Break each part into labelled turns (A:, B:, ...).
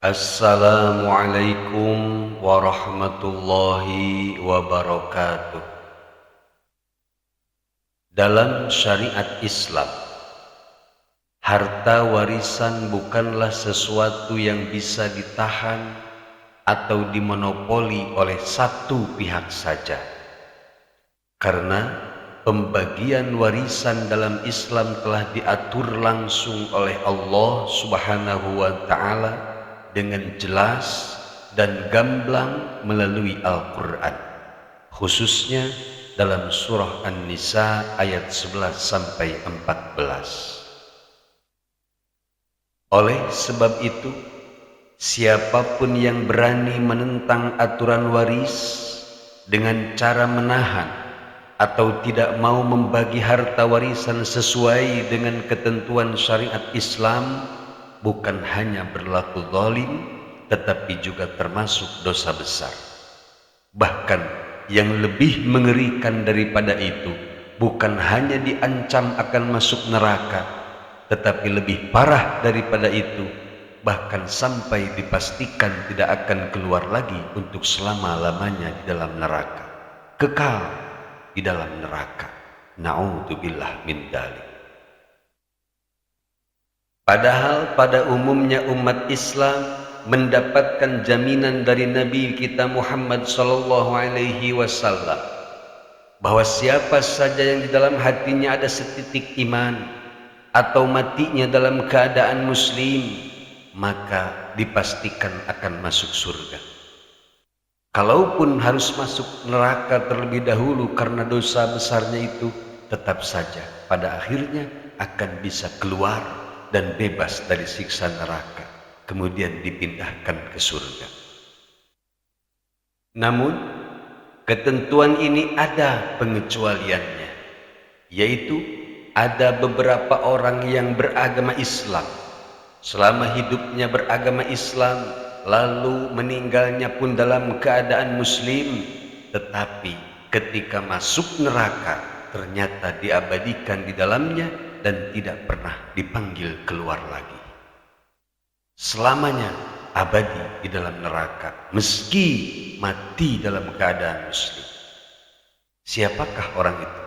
A: Assalamualaikum warahmatullahi wabarakatuh. Dalam syariat Islam, harta warisan bukanlah sesuatu yang bisa ditahan atau dimonopoli oleh satu pihak saja. Karena pembagian warisan dalam Islam telah diatur langsung oleh Allah Subhanahu wa Ta'ala dengan jelas dan gamblang melalui Al-Quran, khususnya dalam surah An-Nisa ayat 11 sampai 14. Oleh sebab itu, siapapun yang berani menentang aturan waris dengan cara menahan atau tidak mau membagi harta warisan sesuai dengan ketentuan syariat Islam bukan hanya berlaku zalim, tetapi juga termasuk dosa besar. Bahkan yang lebih mengerikan daripada itu, bukan hanya diancam akan masuk neraka, tetapi lebih parah daripada itu, bahkan sampai dipastikan tidak akan keluar lagi untuk selama-lamanya di dalam neraka, kekal di dalam neraka. Na'udzubillah min dzalik. Padahal pada umumnya umat Islam mendapatkan jaminan dari Nabi kita Muhammad sallallahu alaihi wasallam bahwa siapa saja yang di dalam hatinya ada setitik iman atau matinya dalam keadaan muslim, maka dipastikan akan masuk surga. Kalaupun harus masuk neraka terlebih dahulu karena dosa besarnya itu, tetap saja pada akhirnya akan bisa keluar dan bebas dari siksa neraka, kemudian dipindahkan ke surga. Namun, ketentuan ini ada pengecualiannya, yaitu ada beberapa orang yang beragama Islam, selama hidupnya beragama Islam, lalu meninggalnya pun dalam keadaan muslim, tetapi ketika masuk neraka ternyata diabadikan di dalamnya dan tidak pernah dipanggil keluar lagi. Selamanya abadi di dalam neraka meski mati dalam keadaan muslim. Siapakah orang itu?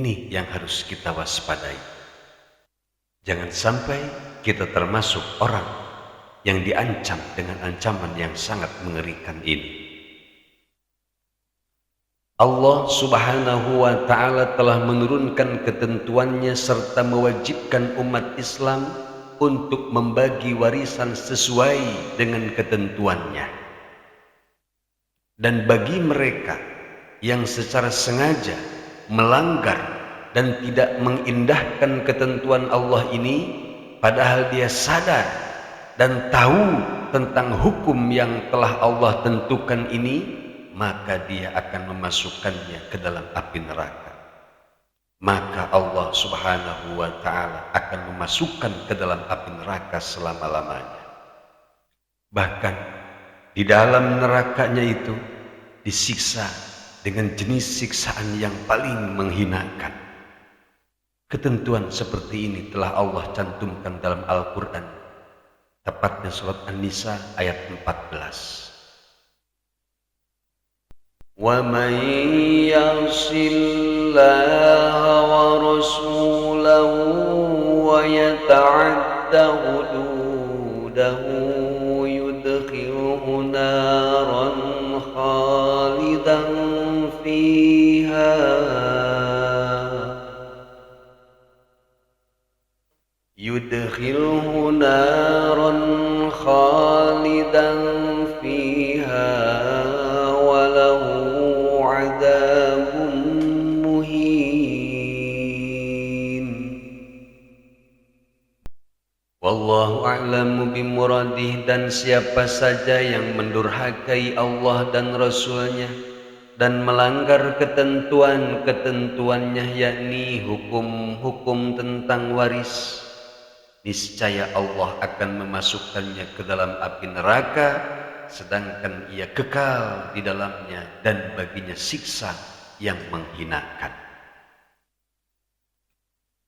A: Ini yang harus kita waspadai. Jangan sampai kita termasuk orang yang diancam dengan ancaman yang sangat mengerikan ini. Allah Subhanahu wa Ta'ala telah menurunkan ketentuannya serta mewajibkan umat Islam untuk membagi warisan sesuai dengan ketentuannya. Dan bagi mereka yang secara sengaja melanggar dan tidak mengindahkan ketentuan Allah ini, padahal dia sadar dan tahu tentang hukum yang telah Allah tentukan ini, maka dia akan memasukkannya ke dalam api neraka. Maka Allah Subhanahu wa Ta'ala akan memasukkan ke dalam api neraka selama-lamanya. Bahkan di dalam nerakanya itu disiksa dengan jenis siksaan yang paling menghinakan. Ketentuan seperti ini telah Allah cantumkan dalam Al-Quran, tepatnya surat An-Nisa ayat 14. Wa man ya'sillaha wa rasulahu wa yata'adda hududahu yudkhilhu naran khalidan fiha yudkhilhu naran khalidan fiha walahu adzabun muhin. Wallahu a'lamu bimuradih. Dan siapa saja yang mendurhakai Allah dan Rasulnya dan melanggar ketentuan-ketentuannya, yakni hukum-hukum tentang waris, niscaya Allah akan memasukkannya ke dalam api neraka, sedangkan ia kekal di dalamnya dan baginya siksa yang menghinakan.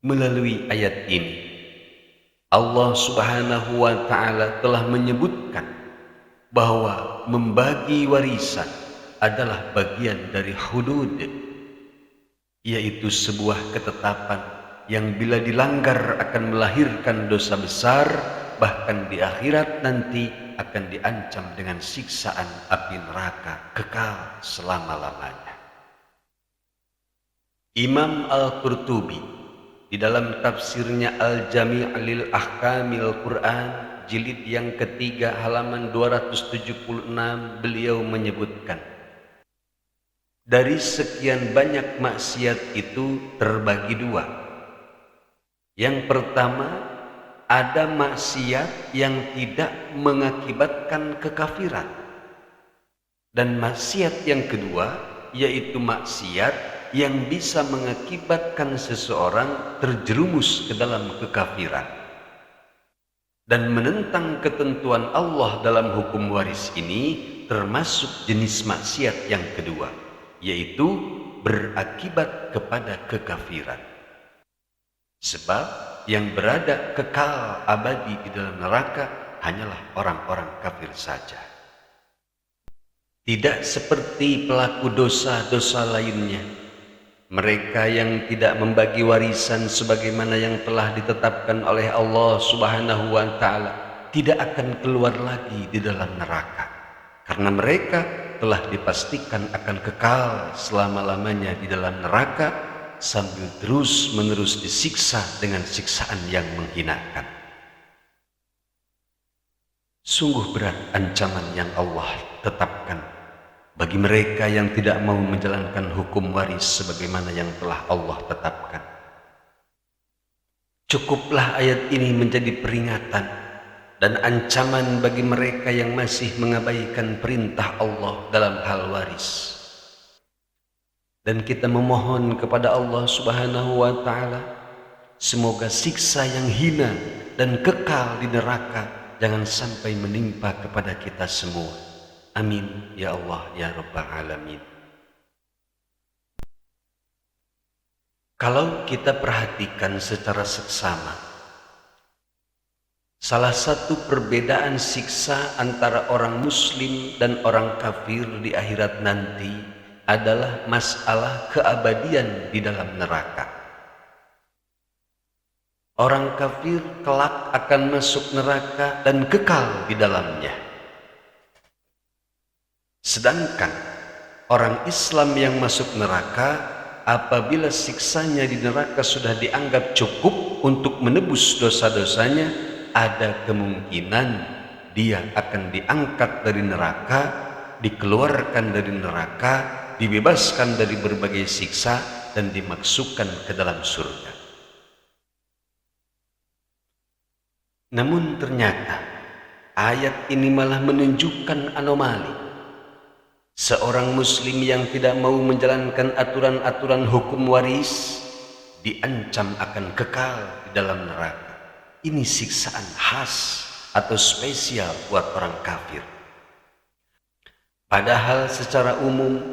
A: Melalui ayat ini, Allah Subhanahu wa ta'ala telah menyebutkan bahwa membagi warisan adalah bagian dari hudud, yaitu sebuah ketetapan yang bila dilanggar akan melahirkan dosa besar, bahkan di akhirat nanti akan diancam dengan siksaan api neraka kekal selama-lamanya. Imam Al-Qurtubi di dalam tafsirnya Al-Jami' lil Ahkamil Quran jilid yang ketiga halaman 276 beliau menyebutkan, dari sekian banyak maksiat itu terbagi dua. Yang pertama, ada maksiat yang tidak mengakibatkan kekafiran. Dan maksiat yang kedua, yaitu maksiat yang bisa mengakibatkan seseorang terjerumus ke dalam kekafiran. Dan menentang ketentuan Allah dalam hukum waris ini termasuk jenis maksiat yang kedua, yaitu berakibat kepada kekafiran. Sebab yang berada kekal abadi di dalam neraka hanyalah orang-orang kafir saja. Tidak seperti pelaku dosa-dosa lainnya, mereka yang tidak membagi warisan sebagaimana yang telah ditetapkan oleh Allah Subhanahu wa ta'ala tidak akan keluar lagi di dalam neraka, karena mereka telah dipastikan akan kekal selama-lamanya di dalam neraka sambil terus-menerus disiksa dengan siksaan yang menghinakan. Sungguh berat ancaman yang Allah tetapkan bagi mereka yang tidak mau menjalankan hukum waris sebagaimana yang telah Allah tetapkan. Cukuplah ayat ini menjadi peringatan dan ancaman bagi mereka yang masih mengabaikan perintah Allah dalam hal waris. Dan kita memohon kepada Allah Subhanahu wa ta'ala, semoga siksa yang hina dan kekal di neraka jangan sampai menimpa kepada kita semua. Amin ya Allah ya Rabbal Alamin. Kalau kita perhatikan secara seksama, salah satu perbedaan siksa antara orang muslim dan orang kafir di akhirat nanti adalah masalah keabadian di dalam neraka. Orang kafir kelak akan masuk neraka dan kekal di dalamnya. Sedangkan orang Islam yang masuk neraka, apabila siksanya di neraka sudah dianggap cukup untuk menebus dosa-dosanya, ada kemungkinan dia akan diangkat dari neraka, dikeluarkan dari neraka, dibebaskan dari berbagai siksa, dan dimasukkan ke dalam surga. Namun ternyata ayat ini malah menunjukkan anomali. Seorang muslim yang tidak mau menjalankan aturan-aturan hukum waris diancam akan kekal di dalam neraka. Ini siksaan khas atau spesial buat orang kafir. Padahal secara umum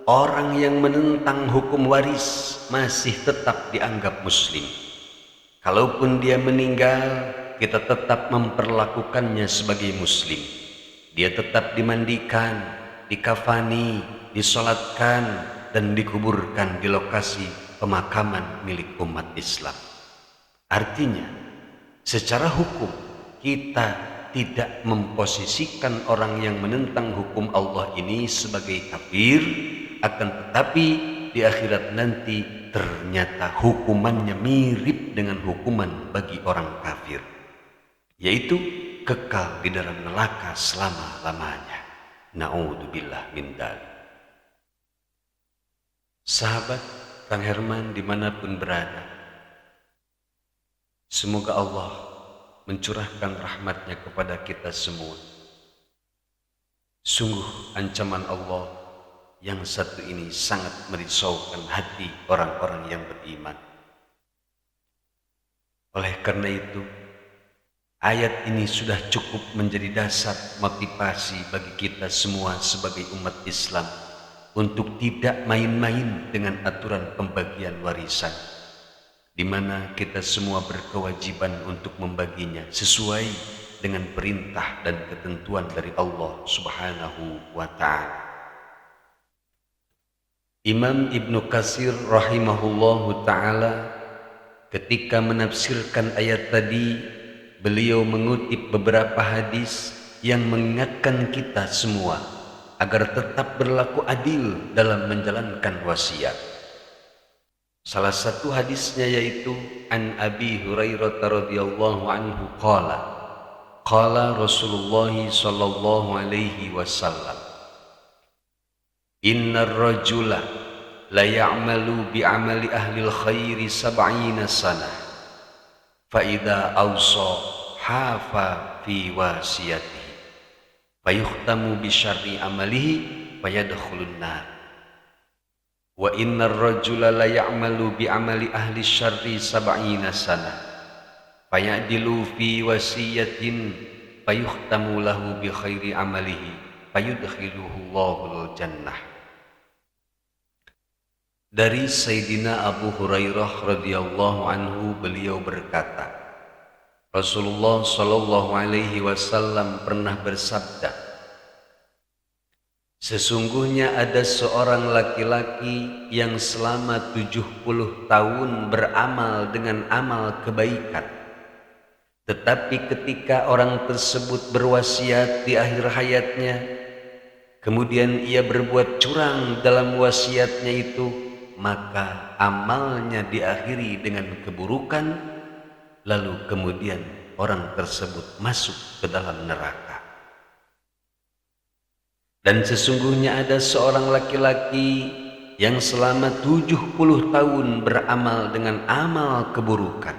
A: orang yang menentang hukum waris masih tetap dianggap muslim. Kalaupun dia meninggal, kita tetap memperlakukannya sebagai muslim. Dia tetap dimandikan, dikafani, disolatkan, dan dikuburkan di lokasi pemakaman milik umat Islam. Artinya, secara hukum kita tidak memposisikan orang yang menentang hukum Allah ini sebagai kafir, akan tetapi di akhirat nanti ternyata hukumannya mirip dengan hukuman bagi orang kafir, yaitu kekal di dalam neraka selama-lamanya. Na'udzubillah min dzalik. Sahabat Kang Herman dimanapun berada, semoga Allah mencurahkan rahmatnya kepada kita semua. Sungguh ancaman Allah yang satu ini sangat merisaukan hati orang-orang yang beriman. Oleh karena itu, ayat ini sudah cukup menjadi dasar motivasi bagi kita semua sebagai umat Islam untuk tidak main-main dengan aturan pembagian warisan. di mana kita semua berkewajiban untuk membaginya sesuai dengan perintah dan ketentuan dari Allah Subhanahu wa ta'ala. Imam Ibnu Katsir rahimahullahu ta'ala ketika menafsirkan ayat tadi, beliau mengutip beberapa hadis yang mengingatkan kita semua agar tetap berlaku adil dalam menjalankan wasiat. Salah satu hadisnya yaitu an Abi Hurairah radhiyallahu anhu qala Rasulullah sallallahu alaihi wasallam, innar rajula la ya'malu bi amali ahli al-khairi 70 sanah fa idza awsa hafa fi wasiyatihi fayuhtamu bi syarri amalihi fayadkhulun nar. Wa innar rajula la ya'malu bi amali ahli syarri 70 sanah fayadilu fi wasiyatin fayuhtamu lahu bi khairi amalihi fayudkhiluhu Allahul jannah. Dari Sayyidina Abu Hurairah radhiyallahu anhu, beliau berkata, Rasulullah sallallahu alaihi wasallam pernah bersabda, sesungguhnya ada seorang laki-laki yang selama 70 tahun beramal dengan amal kebaikan. Tetapi ketika orang tersebut berwasiat di akhir hayatnya, kemudian ia berbuat curang dalam wasiatnya itu, maka amalnya diakhiri dengan keburukan, lalu kemudian orang tersebut masuk ke dalam neraka. Dan sesungguhnya ada seorang laki-laki yang selama 70 tahun beramal dengan amal keburukan.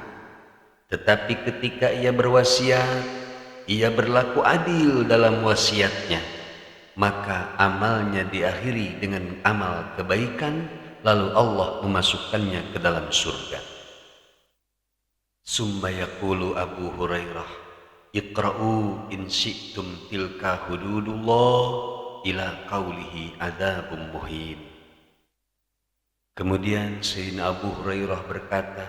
A: Tetapi ketika ia berwasiat, ia berlaku adil dalam wasiatnya, maka amalnya diakhiri dengan amal kebaikan, lalu Allah memasukkannya ke dalam surga. Summa yaqulu Abu Hurairah, iqra'u in syi'tum tilka hududullah ila qawlihi adzabun muhin. Kemudian Sayyidina Abu Hurairah berkata,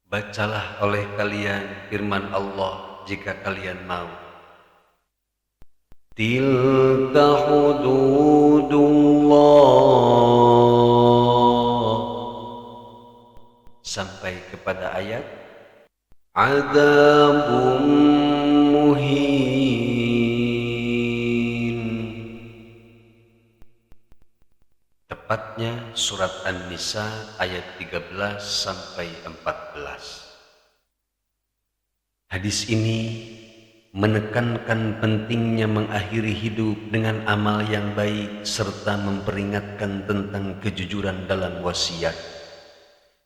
A: bacalah oleh kalian firman Allah jika kalian mau. Tilka hududullah sampai kepada ayat adzabun muhin. Tepatnya surat An-Nisa ayat 13 sampai 14. Hadis ini menekankan pentingnya mengakhiri hidup dengan amal yang baik serta memperingatkan tentang kejujuran dalam wasiat.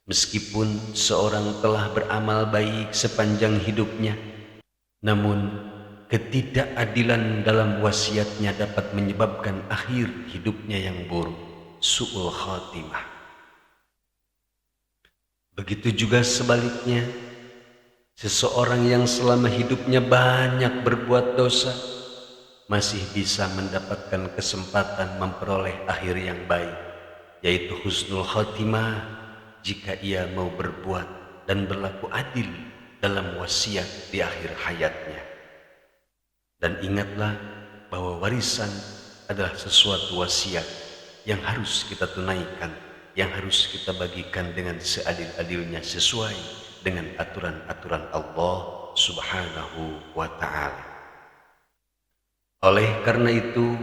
A: Meskipun seorang telah beramal baik sepanjang hidupnya, namun ketidakadilan dalam wasiatnya dapat menyebabkan akhir hidupnya yang buruk, su'ul khatimah. Begitu juga sebaliknya, seseorang yang selama hidupnya banyak berbuat dosa masih bisa mendapatkan kesempatan memperoleh akhir yang baik, yaitu husnul khatimah, jika ia mau berbuat dan berlaku adil dalam wasiat di akhir hayatnya. Dan ingatlah bahwa warisan adalah sesuatu wasiat yang harus kita tunaikan, yang harus kita bagikan dengan seadil-adilnya sesuai dengan aturan-aturan Allah Subhanahu wa ta'ala. Oleh karena itu,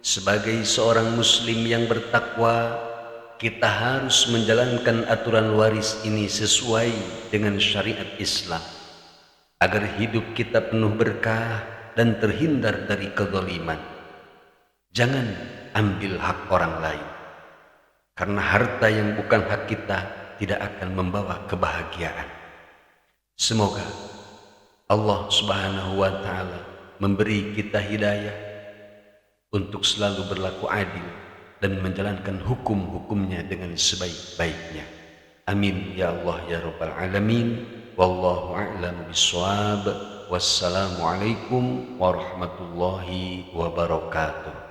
A: sebagai seorang muslim yang bertakwa, kita harus menjalankan aturan waris ini sesuai dengan syariat Islam, agar hidup kita penuh berkah dan terhindar dari kezaliman. Jangan ambil hak orang lain, karena harta yang bukan hak kita tidak akan membawa kebahagiaan. Semoga Allah Subhanahu wa ta'ala memberi kita hidayah untuk selalu berlaku adil dan menjalankan hukum-hukumnya dengan sebaik-baiknya. Amin ya Allah ya Rabbal Alamin. Wallahu a'lam bishawab. Wassalamualaikum warahmatullahi wabarakatuh.